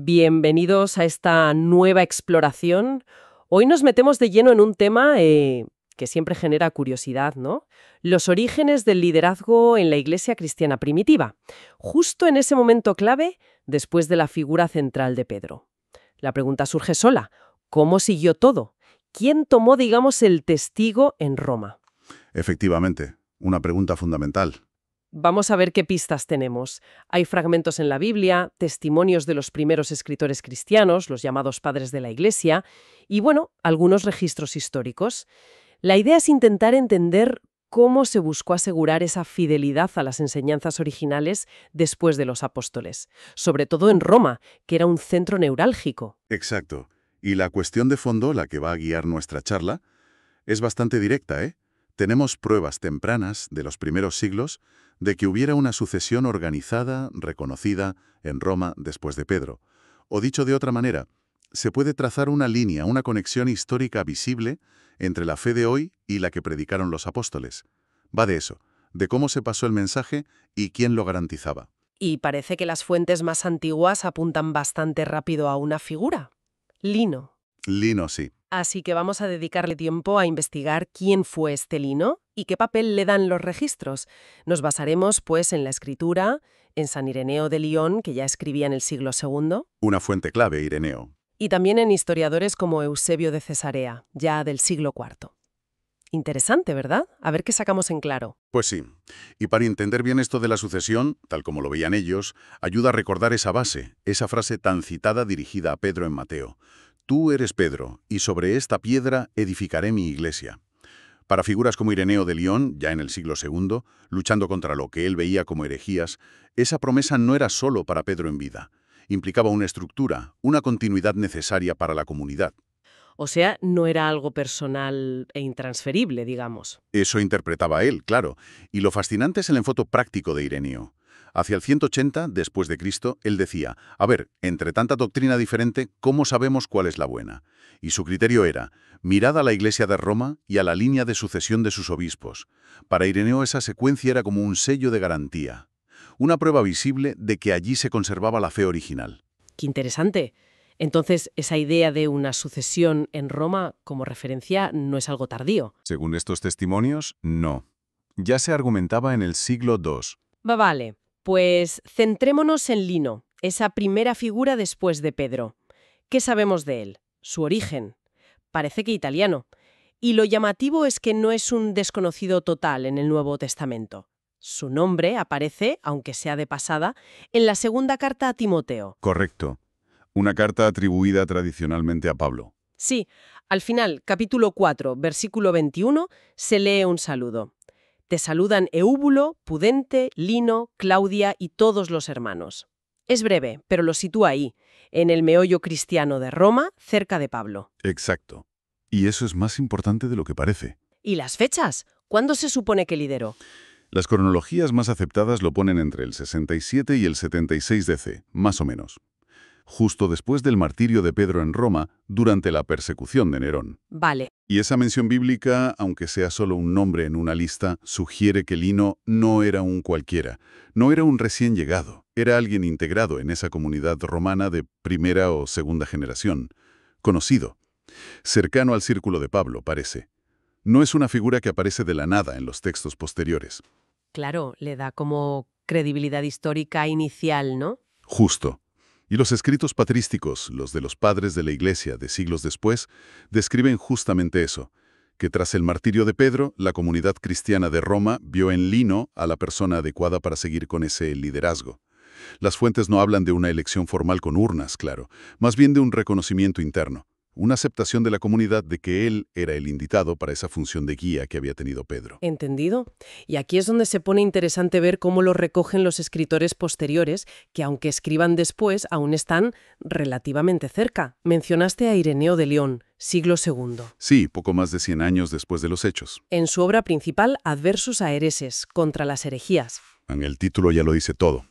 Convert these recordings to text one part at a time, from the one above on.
Bienvenidos a esta nueva exploración. Hoy nos metemos de lleno en un tema que siempre genera curiosidad, ¿no? Los orígenes del liderazgo en la Iglesia cristiana primitiva, justo en ese momento clave después de la figura central de Pedro. La pregunta surge sola: ¿cómo siguió todo? ¿Quién tomó, digamos, el testigo en Roma? Efectivamente, una pregunta fundamental. Vamos a ver qué pistas tenemos. Hay fragmentos en la Biblia, testimonios de los primeros escritores cristianos, los llamados padres de la Iglesia, y bueno, algunos registros históricos. La idea es intentar entender cómo se buscó asegurar esa fidelidad a las enseñanzas originales después de los apóstoles, sobre todo en Roma, que era un centro neurálgico. Exacto. Y la cuestión de fondo, la que va a guiar nuestra charla, es bastante directa, ¿eh? Tenemos pruebas tempranas de los primeros siglos de que hubiera una sucesión organizada, reconocida, en Roma después de Pedro. O dicho de otra manera, se puede trazar una línea, una conexión histórica visible entre la fe de hoy y la que predicaron los apóstoles. Va de eso, de cómo se pasó el mensaje y quién lo garantizaba. Y parece que las fuentes más antiguas apuntan bastante rápido a una figura: Lino. Lino, sí. Así que vamos a dedicarle tiempo a investigar quién fue este Lino y qué papel le dan los registros. Nos basaremos, pues, en la escritura, en San Ireneo de Lyon, que ya escribía en el siglo II, Una fuente clave, Ireneo. y también en historiadores como Eusebio de Cesarea, ya del siglo IV. Interesante, ¿verdad? A ver qué sacamos en claro. Pues sí. Y para entender bien esto de la sucesión, tal como lo veían ellos, ayuda a recordar esa base, esa frase tan citada dirigida a Pedro en Mateo. Tú eres Pedro, y sobre esta piedra edificaré mi iglesia. Para figuras como Ireneo de Lyon, ya en el siglo II, luchando contra lo que él veía como herejías, esa promesa no era solo para Pedro en vida. Implicaba una estructura, una continuidad necesaria para la comunidad. O sea, no era algo personal e intransferible, digamos. Eso interpretaba él, claro. Y lo fascinante es el enfoque práctico de Ireneo. Hacia el 180 después de Cristo, él decía, a ver, entre tanta doctrina diferente, ¿cómo sabemos cuál es la buena? Y su criterio era, mirad a la Iglesia de Roma y a la línea de sucesión de sus obispos. Para Ireneo esa secuencia era como un sello de garantía, una prueba visible de que allí se conservaba la fe original. ¡Qué interesante! Entonces, esa idea de una sucesión en Roma como referencia no es algo tardío. Según estos testimonios, no. Ya se argumentaba en el siglo II. Vale, pues centrémonos en Lino, esa primera figura después de Pedro. ¿Qué sabemos de él? Su origen. Parece que italiano. Y lo llamativo es que no es un desconocido total en el Nuevo Testamento. Su nombre aparece, aunque sea de pasada, en la segunda carta a Timoteo. Correcto. Una carta atribuida tradicionalmente a Pablo. Sí, al final, capítulo 4, versículo 21, se lee un saludo. Te saludan Eúbulo, Pudente, Lino, Claudia y todos los hermanos. Es breve, pero lo sitúa ahí, en el meollo cristiano de Roma, cerca de Pablo. Exacto. Y eso es más importante de lo que parece. ¿Y las fechas? ¿Cuándo se supone que lideró? Las cronologías más aceptadas lo ponen entre el 67 y el 76 DC, más o menos. Justo después del martirio de Pedro en Roma, durante la persecución de Nerón. Vale. Y esa mención bíblica, aunque sea solo un nombre en una lista, sugiere que Lino no era un cualquiera, no era un recién llegado, era alguien integrado en esa comunidad romana de primera o segunda generación, conocido, cercano al círculo de Pablo, parece. No es una figura que aparece de la nada en los textos posteriores. Claro, le da como credibilidad histórica inicial, ¿no? Justo. Y los escritos patrísticos, los de los padres de la Iglesia de siglos después, describen justamente eso, que tras el martirio de Pedro, la comunidad cristiana de Roma vio en Lino a la persona adecuada para seguir con ese liderazgo. Las fuentes no hablan de una elección formal con urnas, claro, más bien de un reconocimiento interno, una aceptación de la comunidad de que él era el indicado para esa función de guía que había tenido Pedro. Entendido. Y aquí es donde se pone interesante ver cómo lo recogen los escritores posteriores, que aunque escriban después, aún están relativamente cerca. Mencionaste a Ireneo de León, siglo II. Sí, poco más de 100 años después de los hechos. En su obra principal, Adversus a Hereses, contra las herejías. En el título ya lo dice todo.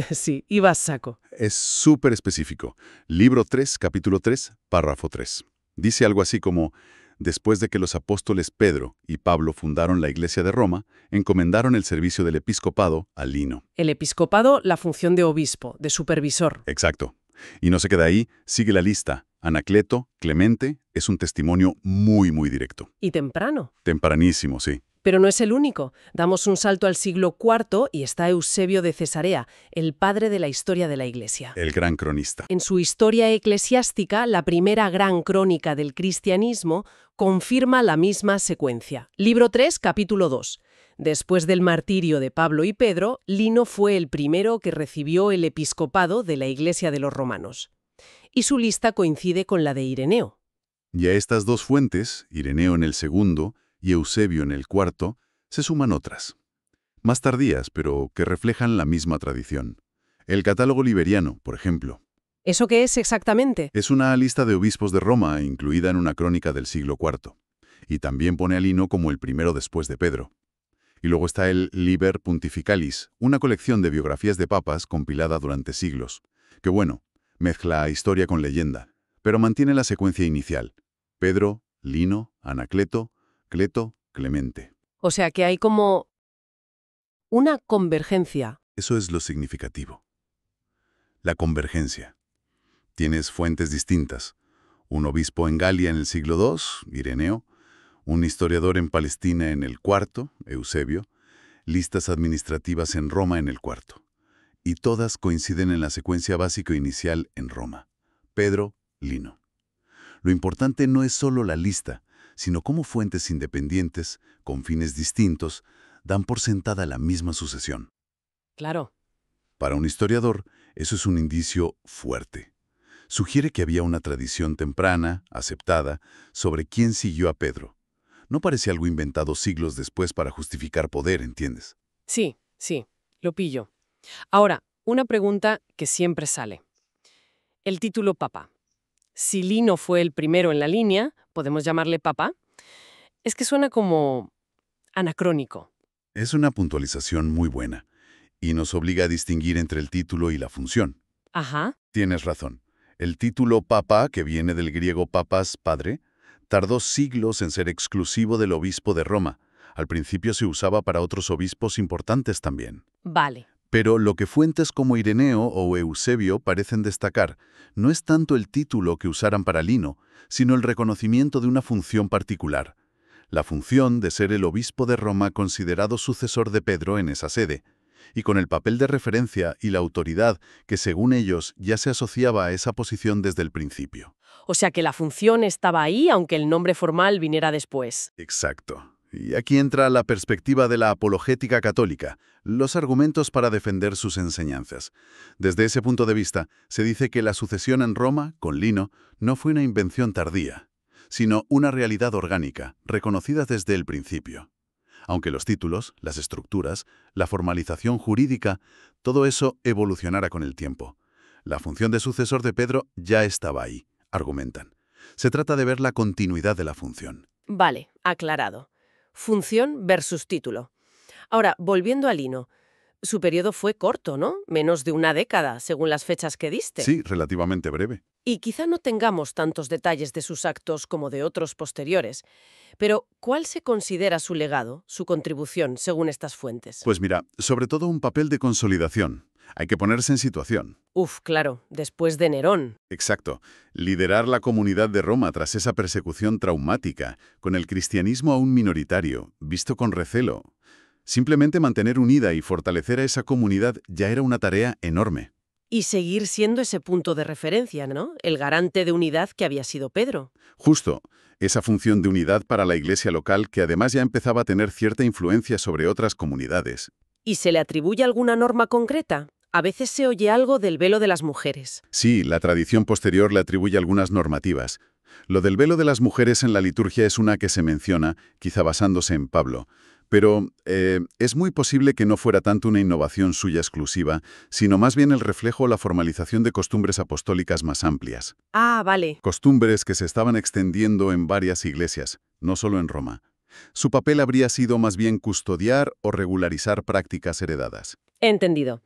Sí, ibas saco. Es súper específico. Libro 3, capítulo 3, párrafo 3. Dice algo así como, después de que los apóstoles Pedro y Pablo fundaron la Iglesia de Roma, encomendaron el servicio del episcopado a Lino. El episcopado, la función de obispo, de supervisor. Exacto. Y no se queda ahí, sigue la lista. Anacleto, Clemente, es un testimonio muy, muy directo. Y temprano. Tempranísimo, sí. Pero no es el único. Damos un salto al siglo IV y está Eusebio de Cesarea, el padre de la historia de la Iglesia. El gran cronista. En su Historia Eclesiástica, la primera gran crónica del cristianismo, confirma la misma secuencia. Libro 3, capítulo 2. Después del martirio de Pablo y Pedro, Lino fue el primero que recibió el episcopado de la Iglesia de los romanos. Y su lista coincide con la de Ireneo. Y a estas dos fuentes, Ireneo en el segundo y Eusebio en el cuarto, se suman otras. Más tardías, pero que reflejan la misma tradición. El catálogo liberiano, por ejemplo. ¿Eso qué es exactamente? Es una lista de obispos de Roma incluida en una crónica del siglo IV. Y también pone a Lino como el primero después de Pedro. Y luego está el Liber Pontificalis, una colección de biografías de papas compilada durante siglos. Que bueno, mezcla historia con leyenda, pero mantiene la secuencia inicial. Pedro, Lino, Anacleto, Cleto, Clemente. O sea que hay como una convergencia. Eso es lo significativo. La convergencia. Tienes fuentes distintas. Un obispo en Galia en el siglo II, Ireneo, un historiador en Palestina en el IV, Eusebio, listas administrativas en Roma en el IV. Y todas coinciden en la secuencia básica inicial en Roma. Pedro, Lino. Lo importante no es solo la lista, sino cómo fuentes independientes, con fines distintos, dan por sentada la misma sucesión. Claro. Para un historiador, eso es un indicio fuerte. Sugiere que había una tradición temprana, aceptada, sobre quién siguió a Pedro. No parece algo inventado siglos después para justificar poder, ¿entiendes? Sí, lo pillo. Ahora, una pregunta que siempre sale. El título papa. Si Lino fue el primero en la línea, ¿podemos llamarle papa? Es que suena como anacrónico. Es una puntualización muy buena, y nos obliga a distinguir entre el título y la función. Ajá. Tienes razón. El título papa, que viene del griego papas, padre, tardó siglos en ser exclusivo del obispo de Roma. Al principio se usaba para otros obispos importantes también. Vale. Pero lo que fuentes como Ireneo o Eusebio parecen destacar no es tanto el título que usaran para Lino, sino el reconocimiento de una función particular. La función de ser el obispo de Roma considerado sucesor de Pedro en esa sede, y con el papel de referencia y la autoridad que según ellos ya se asociaba a esa posición desde el principio. O sea que la función estaba ahí, aunque el nombre formal viniera después. Exacto. Y aquí entra la perspectiva de la apologética católica, los argumentos para defender sus enseñanzas. Desde ese punto de vista, se dice que la sucesión en Roma, con Lino, no fue una invención tardía, sino una realidad orgánica, reconocida desde el principio. Aunque los títulos, las estructuras, la formalización jurídica, todo eso evolucionara con el tiempo. La función de sucesor de Pedro ya estaba ahí, argumentan. Se trata de ver la continuidad de la función. Vale, aclarado. Función versus título. Ahora, volviendo a Lino, su periodo fue corto, ¿no? Menos de una década, según las fechas que diste. Sí, relativamente breve. Y quizá no tengamos tantos detalles de sus actos como de otros posteriores. Pero, ¿cuál se considera su legado, su contribución, según estas fuentes? Pues mira, sobre todo un papel de consolidación. Hay que ponerse en situación. Claro, después de Nerón. Exacto. Liderar la comunidad de Roma tras esa persecución traumática, con el cristianismo aún minoritario, visto con recelo. Simplemente mantener unida y fortalecer a esa comunidad ya era una tarea enorme. Y seguir siendo ese punto de referencia, ¿no? El garante de unidad que había sido Pedro. Justo, esa función de unidad para la iglesia local que además ya empezaba a tener cierta influencia sobre otras comunidades. ¿Y se le atribuye alguna norma concreta? A veces se oye algo del velo de las mujeres. Sí, la tradición posterior le atribuye algunas normativas. Lo del velo de las mujeres en la liturgia es una que se menciona, quizá basándose en Pablo. Pero es muy posible que no fuera tanto una innovación suya exclusiva, sino más bien el reflejo o la formalización de costumbres apostólicas más amplias. Ah, vale. Costumbres que se estaban extendiendo en varias iglesias, no solo en Roma. Su papel habría sido más bien custodiar o regularizar prácticas heredadas. Entendido.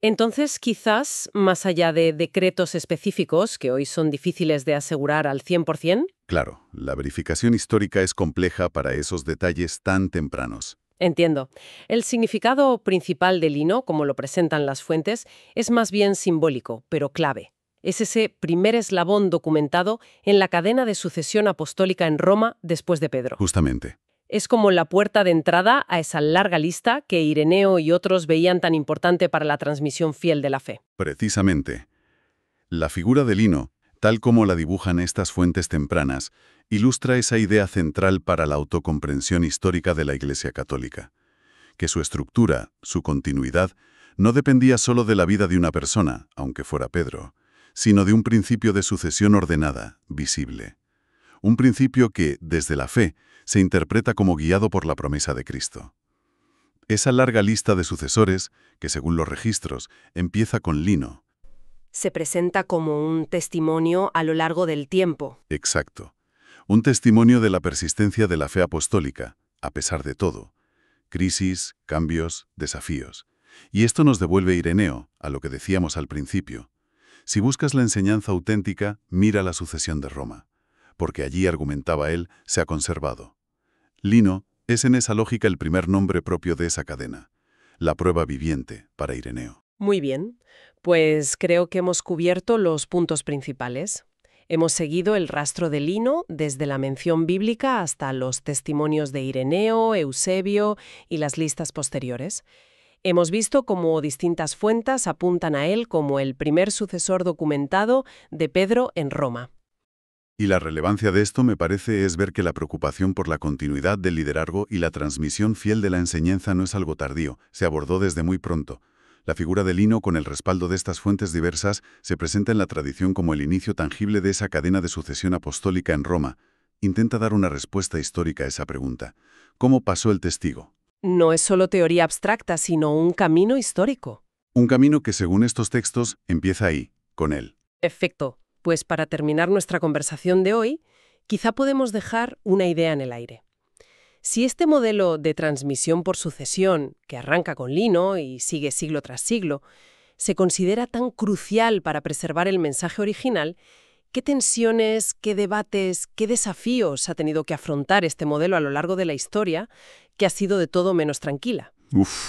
Entonces, quizás, más allá de decretos específicos, que hoy son difíciles de asegurar al 100%, Claro, la verificación histórica es compleja para esos detalles tan tempranos. entiendo. El significado principal de Lino, como lo presentan las fuentes, es más bien simbólico, pero clave. Es ese primer eslabón documentado en la cadena de sucesión apostólica en Roma después de Pedro. Justamente. Es como la puerta de entrada a esa larga lista que Ireneo y otros veían tan importante para la transmisión fiel de la fe. Precisamente. La figura de Lino, tal como la dibujan estas fuentes tempranas, ilustra esa idea central para la autocomprensión histórica de la Iglesia católica, que su estructura, su continuidad, no dependía solo de la vida de una persona, aunque fuera Pedro, sino de un principio de sucesión ordenada, visible. Un principio que, desde la fe, se interpreta como guiado por la promesa de Cristo. Esa larga lista de sucesores, que según los registros, empieza con Lino. Se presenta como un testimonio a lo largo del tiempo. Exacto. Un testimonio de la persistencia de la fe apostólica, a pesar de todo. Crisis, cambios, desafíos. Y esto nos devuelve Ireneo, a lo que decíamos al principio. Si buscas la enseñanza auténtica, mira la sucesión de Roma, porque allí, argumentaba él, se ha conservado. Lino es en esa lógica el primer nombre propio de esa cadena, la prueba viviente para Ireneo. Muy bien, pues creo que hemos cubierto los puntos principales. Hemos seguido el rastro de Lino desde la mención bíblica hasta los testimonios de Ireneo, Eusebio y las listas posteriores. Hemos visto cómo distintas fuentes apuntan a él como el primer sucesor documentado de Pedro en Roma. Y la relevancia de esto, me parece, es ver que la preocupación por la continuidad del liderazgo y la transmisión fiel de la enseñanza no es algo tardío, se abordó desde muy pronto. La figura de Lino, con el respaldo de estas fuentes diversas, se presenta en la tradición como el inicio tangible de esa cadena de sucesión apostólica en Roma. Intenta dar una respuesta histórica a esa pregunta. ¿Cómo pasó el testigo? No es solo teoría abstracta, sino un camino histórico. Un camino que, según estos textos, empieza ahí, con él. Perfecto. Pues para terminar nuestra conversación de hoy, quizá podemos dejar una idea en el aire. Si este modelo de transmisión por sucesión, que arranca con Lino y sigue siglo tras siglo, se considera tan crucial para preservar el mensaje original, ¿qué tensiones, qué debates, qué desafíos ha tenido que afrontar este modelo a lo largo de la historia, que ha sido de todo menos tranquila?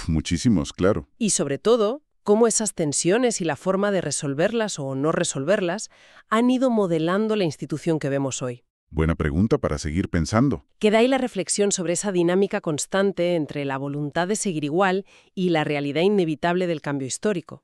Muchísimos, claro. Y sobre todo, cómo esas tensiones y la forma de resolverlas o no resolverlas han ido modelando la institución que vemos hoy. Buena pregunta para seguir pensando. Queda ahí la reflexión sobre esa dinámica constante entre la voluntad de seguir igual y la realidad inevitable del cambio histórico.